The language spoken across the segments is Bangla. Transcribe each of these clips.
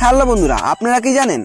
হ্যালো বন্ধুরা, আপনারা কি জানেন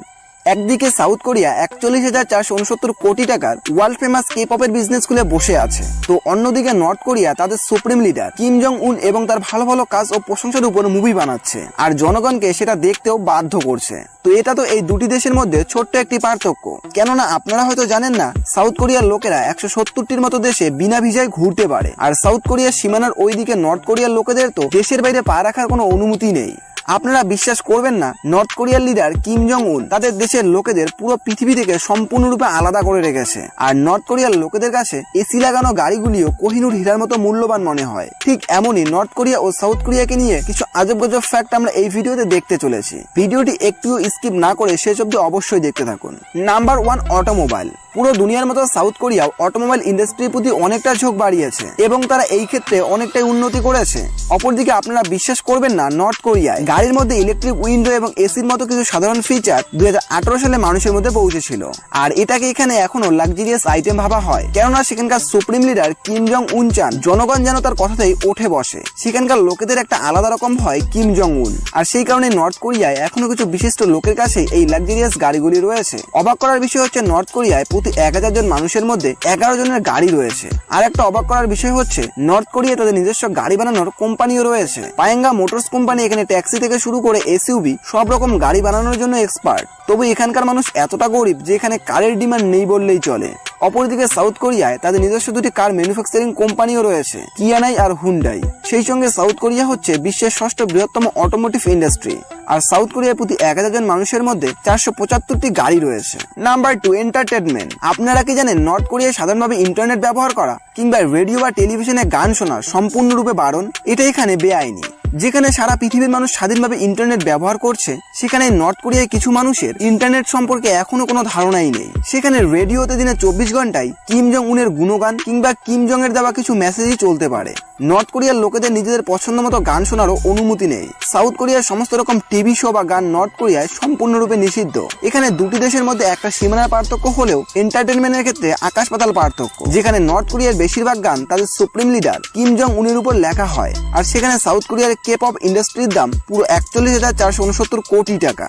একদিকে সাউথ কোরিয়া ৪১,৪৬৯ কোটি টাকার ওয়ার্ল্ড ফেমাস কে-পপের বিজনেস খুলে বসে আছে, তো অন্যদিকে নর্থ কোরিয়া তাদের সুপ্রিম লিডার কিম জং উন এবং তার ভালো ভালো কাজ ও প্রশংসার উপর মুভি বানাচ্ছে আর জনগণকে সেটা দেখতেও বাধ্য করছে। তো এটা তো এই দুটি দেশের মধ্যে ছোট্ট একটি পার্থক্য। কেননা আপনারা হয়তো জানেন না, সাউথ কোরিয়ার লোকেরা ১৭০টির মতো দেশে বিনা ভিসায় ঘুরতে পারে, আর সাউথ কোরিয়ার সীমানার ওইদিকে নর্থ কোরিয়ার লোকেদের তো দেশের বাইরে পা রাখার কোনো অনুমতি নেই। আপনারা বিশ্বাস করবেন না, নর্থ কোরিয়ার লিডার কিম জং উন তাদের দেশের লোকেদের পুরো পৃথিবী থেকে সম্পূর্ণরূপে আলাদা করে রেখেছে। আর নর্থ কোরিয়ার লোকেদের কাছে এসি লাগানো গাড়িগুলিও কোহিনূর হীরার মতো মূল্যবান মনে হয়। ঠিক এমনই নর্থ কোরিয়া ও সাউথ কোরিয়াকে নিয়ে কিছু আজব গজব ফ্যাক্ট আমরা এই ভিডিওতে দেখতে চলেছি। ভিডিওটি একটুও স্কিপ না করে শেষ অবধি অবশ্যই দেখতে থাকুন। Number 1, automobile. পুরো দুনিয়ার মতো সাউথ কোরিয়াও অটোমোবাইল ইন্ডাস্ট্রির প্রতি অনেকটা ঝোঁক বাড়িয়েছে এবং তারা এই ক্ষেত্রে অনেকটাই উন্নতি করেছে। অপরদিকে আপনারা বিশ্বাস করবেন না, নর্থ কোরিয়ায় গাড়ির মধ্যে ইলেকট্রিক উইন্ডো এবং এসির মতো কিছু সাধারণ ফিচার 2018 সালে মানুষের মধ্যে পৌঁছেছিল, আর এটাকে এখানে এখনো লাক্সারিয়াস আইটেম ভাবা হয়। কেননা সেখানকার সুপ্রিম লিডার কিম জং উন চান জনগণ যেন তার কথাতেই ওঠে বসে। সেখানকার লোকেদের একটা আলাদা রকম ভয় কিম জং উন, আর সেই কারণে নর্থ কোরিয়ায় এখনো কিছু বিশিষ্ট লোকের কাছে এই লাক্সারিয়াস গাড়িগুলি রয়েছে। অবাক করার বিষয় হচ্ছে, নর্থ কোরিয়ায় ১,০০০ জন মানুষের মধ্যে ১১ জনের গাড়ি রয়েছে। আর একটা অবাক করার বিষয় হচ্ছে, নর্থ কোরিয়া তাদের নিজস্ব গাড়ি বানানোর কোম্পানিও রয়েছে। পায়েঙ্গা মোটরস কোম্পানি এখানে ট্যাক্সি থেকে শুরু করে এসইউভি সব রকম গাড়ি বানানোর জন্য এক্সপার্ট। তবে এখানকার মানুষ এতটা গরিব যে এখানে কারের ডিমান্ড নেই বললেই চলে। অপরদিকে সাউথ কোরিয়ায় তাদের নিজস্ব দুটি কার ম্যানুফ্যাকচারিং কোম্পানিও রয়েছে, কিয়ানাই আর হুন্ডাই। সেই সঙ্গে সাউথ কোরিয়া হচ্ছে বিশ্বের ৬ষ্ঠ বৃহত্তম অটোমোটিভ ইন্ডাস্ট্রি, আর সাউথ কোরিয়ার প্রতি ১,০০০ জন মানুষের মধ্যে ৪৭৫টি গাড়ি রয়েছে। Number 2, entertainment. আপনারা কি জানেন নর্থ কোরিয়ায় সাধারণভাবে ইন্টারনেট ব্যবহার করা কিংবা রেডিও বা টেলিভিশনে গান শোনা সম্পূর্ণরূপে বারণ। এটা এখানে বেআইনি। যেখানে সারা পৃথিবীর মানুষ স্বাধীনভাবে ইন্টারনেট ব্যবহার করছে, সেখানে নর্থ কোরিয়ায় কিছু মানুষের ইন্টারনেট সম্পর্কে এখনো কোনো ধারণাই নেই। সেখানে রেডিওতে দিনে ২৪ ঘন্টায় কিম জং উনের গুণগান কিংবা কিম জং এর দেওয়া কিছু মেসেজই চলতে পারে। নর্থ কোরিয়ার লোকেদের নিজেদের পছন্দ মতো গান শোনারও অনুমতি নেই। সাউথ কোরিয়ার সমস্ত রকম টিভি শো বা গান নর্থ কোরিয়ায় সম্পূর্ণরূপে নিষিদ্ধ। এখানে দুটি দেশের মধ্যে একটা সীমানার পার্থক্য হলেও এন্টারটেনমেন্টের ক্ষেত্রে আকাশ পাতাল পার্থক্য। যেখানে নর্থ কোরিয়ার বেশিরভাগ গান তাদের সুপ্রিম লিডার কিম জং উনের উপর লেখা হয়, আর সেখানে সাউথ কোরিয়ার কে-পপ ইন্ডাস্ট্রির দাম পুরো ৪১,৪৬৯ কোটি টাকা।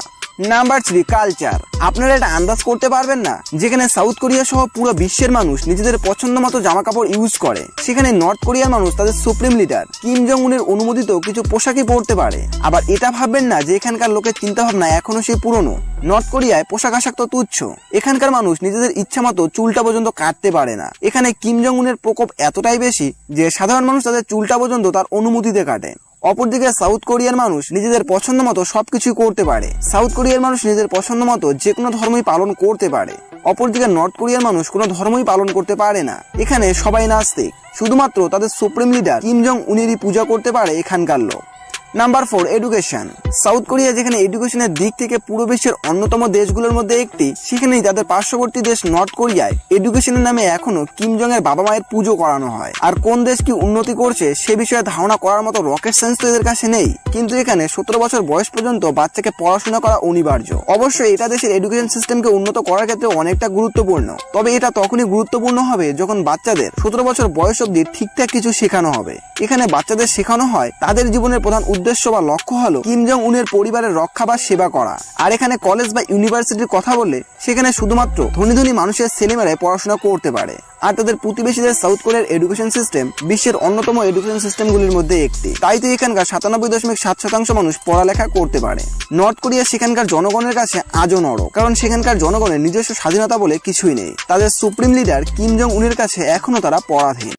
Number 3, culture. আপনারা এটা আন্দাজ করতে পারবেন না, যেখানে সাউথ কোরিয়া সহ পুরো বিশ্বের মানুষ নিজেদের পছন্দ মতো জামা কাপড় ইউজ করে, সেখানে নর্থ কোরিয়ার মানুষ তাদের সুপ্রিম লিডার কিম জং উনের অনুমোদিত কিছু পোশাকই পরতে পারে। আবার এটা ভাববেন না যে এখানকার লোকের চিন্তা ভাবনা এখনো সেই পুরনো। নর্থ কোরিয়ায় পোশাক আশাক তো তুচ্ছ, এখানকার মানুষ নিজেদের ইচ্ছা মতো চুলটা পর্যন্ত কাটতে পারে না। এখানে কিম জং উনের প্রকোপ এতটাই বেশি যে সাধারণ মানুষ তাদের চুলটা পর্যন্ত তার অনুমতিতে কাটে। অপরদিকে সাউথ কোরিয়ার মানুষ নিজেদের পছন্দ মতো সবকিছু করতে পারে। সাউথ কোরিয়ার মানুষ নিজেদের পছন্দ মতো যে কোনো ধর্মই পালন করতে পারে। অপরদিকে নর্থ কোরিয়ার মানুষ কোনো ধর্মই পালন করতে পারে না। এখানে সবাই নাস্তিক, শুধুমাত্র তাদের সুপ্রিম লিডার কিম জং উনেরই পূজা করতে পারে এখানকার লোক। Number 4, education. সাউথ কোরিয়া যেখানে এডুকেশনের দিক থেকে পুরো বিশ্বের অন্যতম দেশগুলোর মধ্যে একটি, সেখানেই তাদের পার্শ্ববর্তী দেশ নর্থ কোরিয়ায় এডুকেশনের নামে এখনো কিম জং এর বাবা মায়ের পুজো করানো হয়। আর কোন দেশ কি উন্নতি করছে সে বিষয়ে ধারণা করার মতো রকেট সায়েন্স তো এদের কাছে নেই, কিন্তু এখানে ১৭ বছর বয়স পর্যন্ত বাচ্চাকে পড়াশোনা করা অনিবার্য। অবশ্যই এটা দেশের এডুকেশন সিস্টেমকে উন্নত করার ক্ষেত্রে অনেকটা গুরুত্বপূর্ণ, তবে এটা তখনই গুরুত্বপূর্ণ হবে যখন বাচ্চাদের ১৭ বছর বয়স অবধি ঠিকঠাক কিছু শেখানো হবে। এখানে বাচ্চাদের শেখানো হয় তাদের জীবনের প্রধান উদ্দেশ্য বা লক্ষ্য হলো কিম জং উনের পরিবারের রক্ষা বা সেবা করা। আর এখানে কলেজ বা ইউনিভার্সিটির কথা বললে সেখানে শুধুমাত্র ধনী ধনী মানুষের ছেলেমেয়েরাই পড়াশোনা করতে পারে। আর তাদের প্রতিবেশীদের সাউথ কোরিয়ার এডুকেশন সিস্টেম বিশ্বের অন্যতম এডুকেশন সিস্টেমগুলির মধ্যে একটি। তাই তো এখানকার ৯৭.৭% মানুষ পড়ালেখা করতে পারে। নর্থ কোরিয়া সেখানকার জনগণের কাছে আজও নরক, কারণ সেখানকার জনগণের নিজস্ব স্বাধীনতা বলে কিছুই নেই। তাদের সুপ্রিম লিডার কিম জং উনের কাছে এখনো তারা পরাধীন।